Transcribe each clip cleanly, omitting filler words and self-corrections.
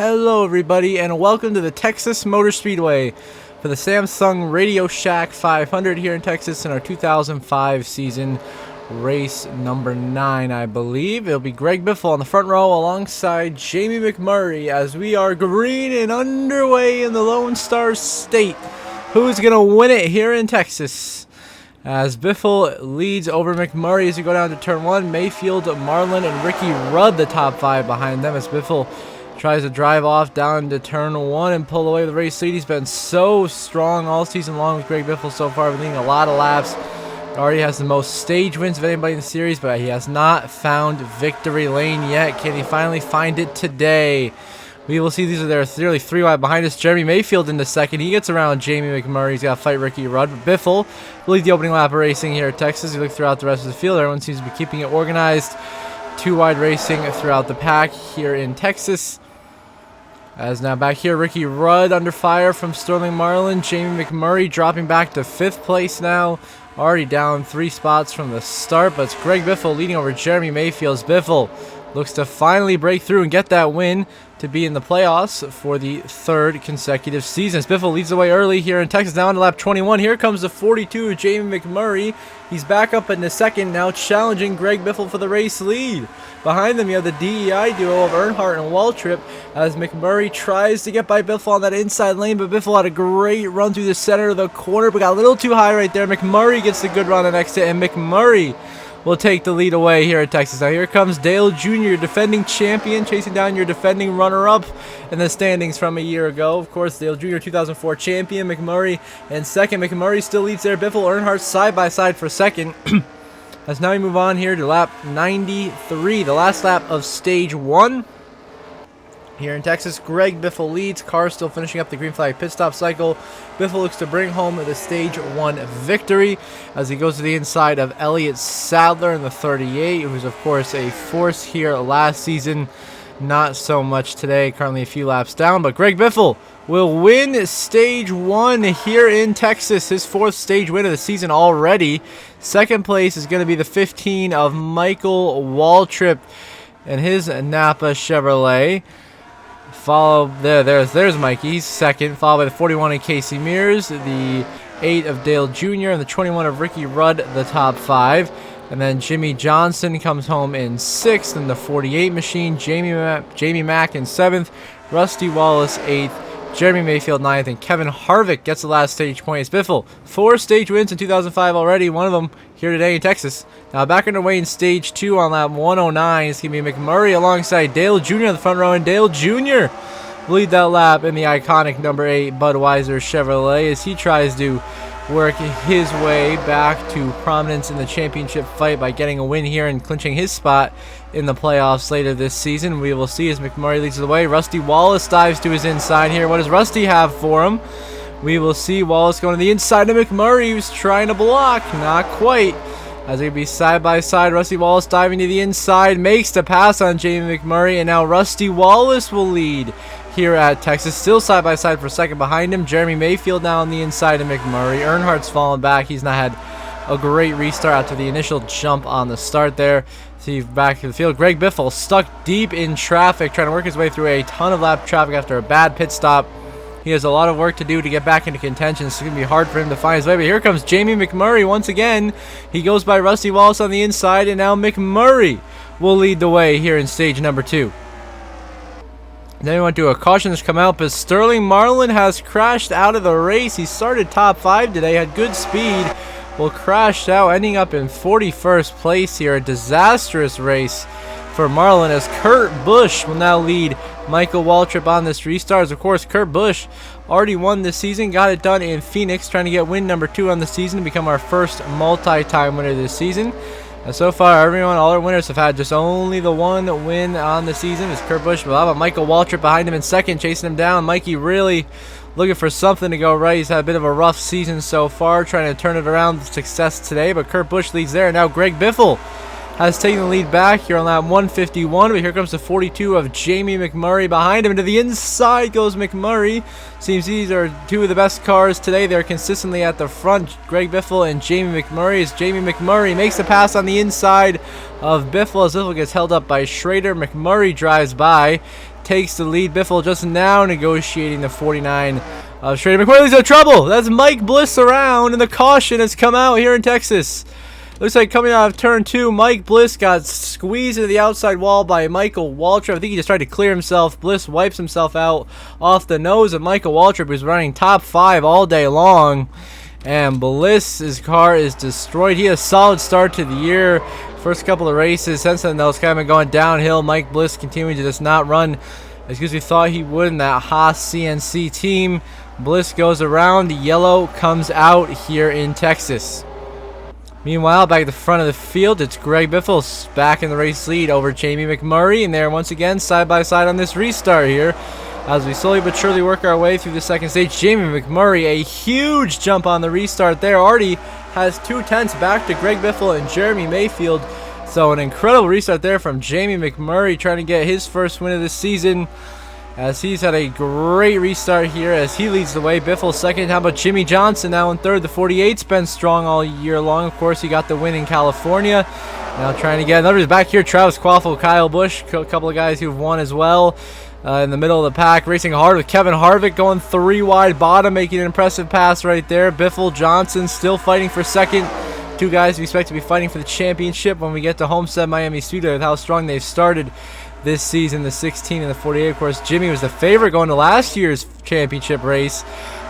Hello everybody and welcome to the Texas Motor Speedway for the Samsung Radio Shack 500 here in Texas in our 2005 season, race number 9 I believe. It'll be Greg Biffle on the front row alongside Jamie McMurray as we are green and underway in the Lone Star State. Who's going to win it here in Texas? As Biffle leads over McMurray as we go down to turn 1, Mayfield, Marlin, and Ricky Rudd the top 5 behind them as Biffle tries to drive off down to turn 1 and pull away the race lead. He's been so strong all season long with Greg Biffle so far, leading a lot of laps. Already has the most stage wins of anybody in the series, but he has not found victory lane yet. Can he finally find it today? We will see. These are nearly 3 wide behind us. Jeremy Mayfield in the second. He gets around Jamie McMurray. He's got to fight Ricky Rudd. But Biffle will lead the opening lap of racing here at Texas. You look throughout the rest of the field. Everyone seems to be keeping it organized. 2 wide racing throughout the pack here in Texas. As now back here, Ricky Rudd under fire from Sterling Marlin. Jamie McMurray dropping back to 5th place now. Already down 3 spots from the start, but it's Greg Biffle leading over Jeremy Mayfield's. Biffle looks to finally break through and get that win to be in the playoffs for the 3rd consecutive season. Biffle leads the way early here in Texas, down to lap 21. Here comes the 42, Jamie McMurray. He's back up in the second, now challenging Greg Biffle for the race lead. Behind them, you have the DEI duo of Earnhardt and Waltrip as McMurray tries to get by Biffle on that inside lane, but Biffle had a great run through the center of the corner, but got a little too high right there. McMurray gets the good run on exit, and McMurray will take the lead away here at Texas. Now here comes Dale Jr., defending champion, chasing down your defending runner-up in the standings from a year ago. Of course, Dale Jr., 2004 champion, McMurray in second. McMurray still leads there. Biffle, Earnhardt side by side for second. As now we move on here to lap 93, the last lap of stage 1. Here in Texas, Greg Biffle leads. Car still finishing up the green flag pit stop cycle. Biffle looks to bring home the stage 1 victory as he goes to the inside of Elliott Sadler in the 38, who's of course a force here last season. Not so much today, currently a few laps down, but Greg Biffle will win stage 1 here in Texas, his 4th stage win of the season already. Second place is going to be the 15 of Michael Waltrip and his Napa Chevrolet. There's Mikey, he's second, followed by the 41 of Casey Mears, the 8 of Dale Jr., and the 21 of Ricky Rudd, the top 5. And then Jimmy Johnson comes home in 6th in the 48 machine, Jamie Mack in 7th, Rusty Wallace 8th, Jeremy Mayfield 9th, and Kevin Harvick gets the last stage point. It's Biffle, 4 stage wins in 2005 already, one of them here today in Texas. Now back underway in stage 2 on lap 109. It's going to be McMurray alongside Dale Jr. in the front row, and Dale Jr. will lead that lap in the iconic number 8 Budweiser Chevrolet as he tries to work his way back to prominence in the championship fight by getting a win here and clinching his spot in the playoffs later this season. We will see as McMurray leads the way. Rusty Wallace dives to his inside here. What does Rusty have for him? We will see Wallace going to the inside of McMurray, who's trying to block. Not quite. As they be side by side, Rusty Wallace diving to the inside, makes the pass on Jamie McMurray, and now Rusty Wallace will lead here at Texas. Still side by side for second behind him. Jeremy Mayfield now on the inside of McMurray. Earnhardt's fallen back. He's not had a great restart after the initial jump on the start there. See back to the field. Greg Biffle stuck deep in traffic, trying to work his way through a ton of lap traffic after a bad pit stop. He has a lot of work to do to get back into contention. It's going to be hard for him to find his way. But here comes Jamie McMurray once again. He goes by Rusty Wallace on the inside, and now McMurray will lead the way here in stage number 2. Then we went to a caution that's come out, but Sterling Marlin has crashed out of the race. He started top 5 today, had good speed, well crashed out, ending up in 41st place here. A disastrous race for Marlin as Kurt Busch will now lead Michael Waltrip on this restart. Of course, Kurt Busch already won this season, got it done in Phoenix, trying to get win number 2 on the season to become our first multi-time winner this season. And so far, all our winners have had just only the 1 win on the season. It's Kurt Busch, but Michael Waltrip behind him in second, chasing him down. Mikey really looking for something to go right. He's had a bit of a rough season so far, trying to turn it around with success today, but Kurt Busch leads there. Now Greg Biffle has taken the lead back here on lap 151, but here comes the 42 of Jamie McMurray behind him. To the inside goes McMurray. Seems these are 2 of the best cars today. They're consistently at the front, Greg Biffle and Jamie McMurray, as Jamie McMurray makes the pass on the inside of Biffle as Biffle gets held up by Schrader. McMurray drives by. takes the lead. Biffle just now negotiating the 49 of Schrader. McMurray's in trouble. That's Mike Bliss around, and the caution has come out here in Texas. Looks like coming out of turn 2, Mike Bliss got squeezed into the outside wall by Michael Waltrip. I think he just tried to clear himself. Bliss wipes himself out off the nose of Michael Waltrip, who's running top 5 all day long. And Bliss's car is destroyed. He had a solid start to the year. First couple of races. Since then, though, it's kind of going downhill. Mike Bliss continuing to just not run as good as we thought he would in that Haas CNC team. Bliss goes around. The yellow comes out here in Texas. Meanwhile, back at the front of the field, it's Greg Biffle back in the race lead over Jamie McMurray. And they're once again side by side on this restart here. As we slowly but surely work our way through the second stage, Jamie McMurray, a huge jump on the restart there. Already has 2/10 back to Greg Biffle and Jeremy Mayfield. So an incredible restart there from Jamie McMurray, trying to get his first win of the season. As he's had a great restart here as he leads the way. Biffle second. How about Jimmy Johnson now in third? The 48's been strong all year long. Of course, he got the win in California. Now trying to get another back here. Travis Quaffle, Kyle Busch, a couple of guys who've won as well. In the middle of the pack, racing hard with Kevin Harvick going 3 wide bottom, making an impressive pass right there. Biffle, Johnson still fighting for second. Two guys we expect to be fighting for the championship when we get to Homestead Miami Studio with how strong they've started this season, the 16 and the 48. Of course, Jimmy was the favorite going to last year's championship race,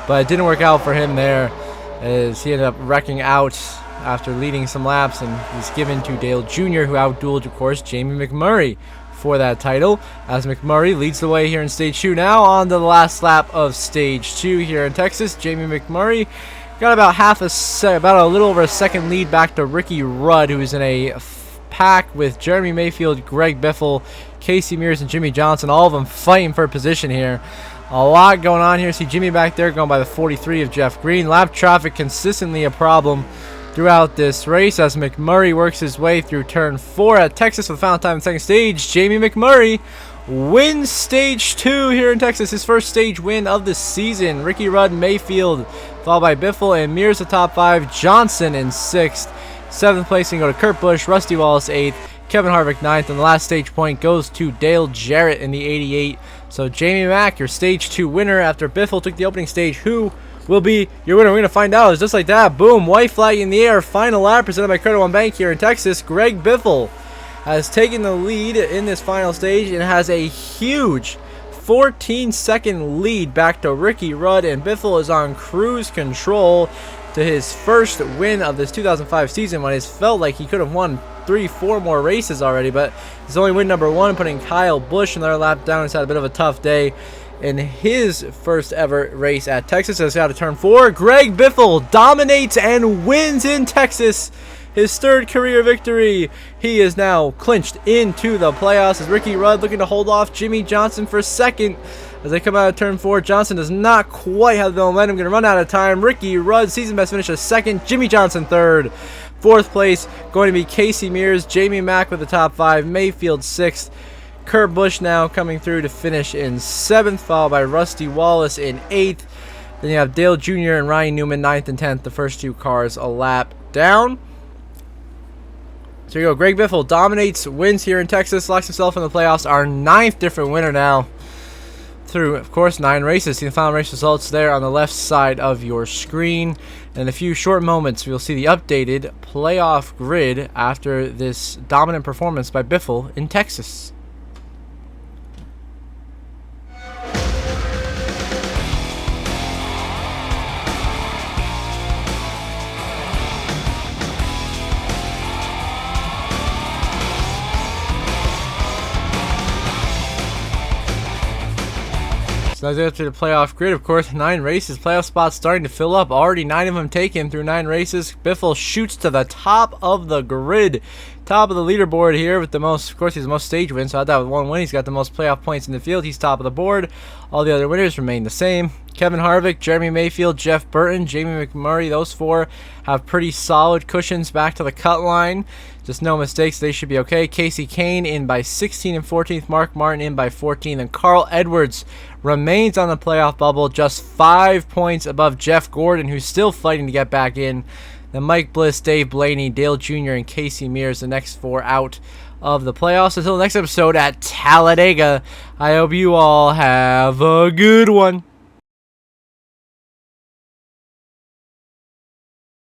but it didn't work out for him there as he ended up wrecking out after leading some laps, and he's given to Dale Jr., who outdueled, of course, Jamie McMurray for that title, as McMurray leads the way here in stage 2. Now on to the last lap of stage 2 here in Texas. Jamie McMurray got about a little over a second lead back to Ricky Rudd, who is in a pack with Jeremy Mayfield, Greg Biffle, Casey Mears, and Jimmy Johnson, all of them fighting for position here. A lot going on here. See Jimmy back there going by the 43 of Jeff Green. Lap traffic consistently a problem throughout this race as McMurray works his way through turn 4 at Texas for the final time in the second stage. Jamie McMurray wins stage 2 here in Texas, his first stage win of the season. Ricky Rudd, Mayfield, followed by Biffle and Mears the top 5, Johnson in 6th. 7th placing go to Kurt Busch, Rusty Wallace 8th, Kevin Harvick 9th, and the last stage point goes to Dale Jarrett in the 88. So Jamie Mack, your stage 2 winner after Biffle took the opening stage. Who will be your winner? We're going to find out. It's just like that. Boom. White flag in the air. Final lap presented by Credit One Bank here in Texas. Greg Biffle has taken the lead in this final stage and has a huge 14-second lead back to Ricky Rudd. And Biffle is on cruise control to his first win of this 2005 season when it felt like he could have won 3-4 more races already. But his only win number 1, putting Kyle Busch another lap down. He's had a bit of a tough day in his first ever race at Texas. As out of turn 4, Greg Biffle dominates and wins in Texas, his 3rd career victory. He is now clinched into the playoffs as Ricky Rudd looking to hold off Jimmy Johnson for second. As they come out of turn 4, Johnson does not quite have the momentum, going to run out of time. Ricky Rudd, season best finish, as 2nd, Jimmy Johnson 3rd. 4th place going to be Casey Mears, Jamie Mack with the top 5, Mayfield 6th. Kurt Busch now coming through to finish in 7th, followed by Rusty Wallace in 8th. Then you have Dale Jr. and Ryan Newman 9th and 10th, the first 2 cars a lap down. So you go, Greg Biffle dominates, wins here in Texas, locks himself in the playoffs, our 9th different winner now through, of course, 9 races. See the final race results there on the left side of your screen. In a few short moments, we'll see the updated playoff grid after this dominant performance by Biffle in Texas. So as after the playoff grid, of course, 9 races, playoff spots starting to fill up. Already 9 of them taken through 9 races. Biffle shoots to the top of the grid, top of the leaderboard here with the most. Of course, he's the most stage wins. So I thought with 1 win, he's got the most playoff points in the field. He's top of the board. All the other winners remain the same. Kevin Harvick, Jeremy Mayfield, Jeff Burton, Jamie McMurray, those 4 have pretty solid cushions back to the cut line. Just no mistakes. They should be okay. Casey Kane in by 16 and 14th. Mark Martin in by 14th. And Carl Edwards remains on the playoff bubble, just 5 points above Jeff Gordon, who's still fighting to get back in. Then Mike Bliss, Dave Blaney, Dale Jr., and Casey Mears, the next 4 out of the playoffs. Until the next episode at Talladega, I hope you all have a good one.